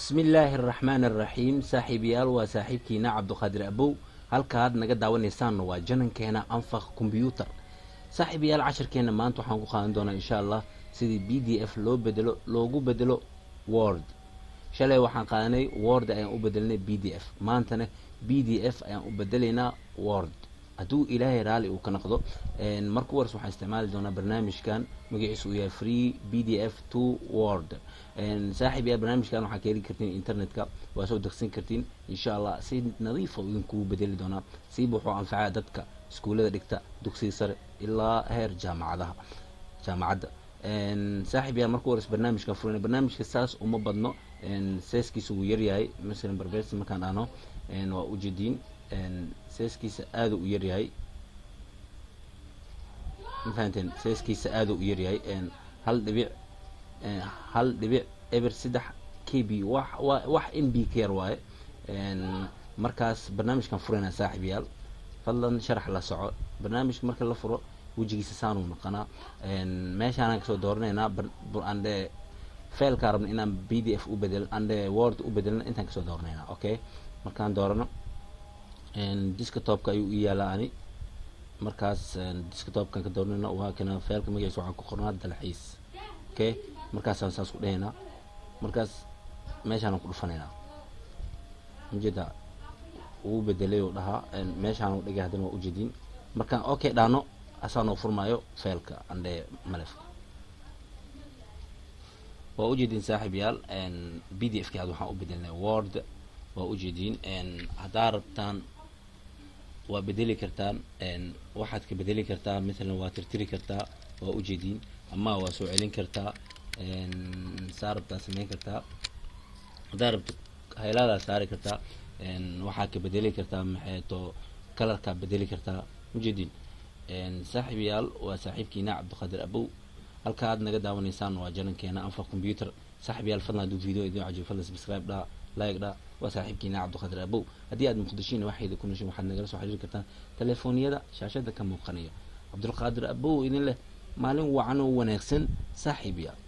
بسم الله الرحمن الرحيم صاحب يال وصاحبكينا عبد القادر أبو halkaad naga daawanaysaan waa janankeena anfaq computer saaxiib yaal casharkeena maanta waxaan ku qaadan doonaa insha Allah sidii PDF loogu bedelo Word shalay waxaan qaadanay Word ayaan u bedelnay PDF maantana PDF ayaan u bedelaynaa Word haduu ilaahay raali uu ka noqdo markuu warso waxaan isticmaali doonaa barnaamijkan magaciisu uu yahay free PDF to Word saaxiib yaal barnaamijkan waxaa ka heli kartiin internetka waa soo degsan kartiin insha Allah si nadiif ah idinku bedeli doonaa si wuxuu anfacaa dadka iskuulada dhigta dugsiga sare ilaa heer jaamacada saaxiib yaal markuu warso barnaamijkan furana barnaamijka saas uma badno seeskiisu uu yar yahay mesela barbeersi markaan aano waa u jeedin seeskiisa aad u yar yahay infaanteen seeskiisa aad u yar yahay hal dhibic eber 3 KB wax MB keer waaye markaas barnaamijkan furana saaxiib yaal fadlan sharax la soco barnaamijka marka la furo wajigiisa saanu noqona meeshaan ka soo dooranayna ande failka rabna inaan PDF u bedel ande Word u bedelna intaan ka soo dooranayna okay markaan doorano desktopka ayuu yaalaa markaas desktopkan ka dooranayna waa kana failka magaciisa waxaan ku qornaa dalxiis okay markaas aan saas ku dhaheena markaas meeshaan ku dhufanayna ujeeda uu bedelay oo dhaha meeshaan u dhigay hadana waa u jeedin markaan okay dhaano asaan furmaayo failka ande malafka waa u jeedin saaxiib yaal PDF ka waxaan u bedelnay Word waa u jeedin hadaa rabtaan waa bedeli kartaan waxaad ka bedeli kartaa mesela waa tirtiri kartaa waa u jeedin ama waa soo celin kartaa saarabta sameyn kartaa hadaa rabto haylaada saari kartaa waxaa ka bedeli kartaa maxay to kalarka bedeli kartaa u jeedin saaxiib yaal waa saaxiibkiina Cabdiqaadir Abow halka aad naga daawanaysaan waa janankeena anfaq computer saaxiib yaal fadlan haduu video idin cajib fadlan subscribe dha like dha waa saaxiibkiina Cabdiqaadir Abow hadii aad muqdishiin waxayda ku nashin waxaad nagala soo xiriiri kartaan telefooniyada shaashada ka muuqanaya Cabdiqaadir Abow idin leh maalin wacan oo wanaagsan saaxiib yaal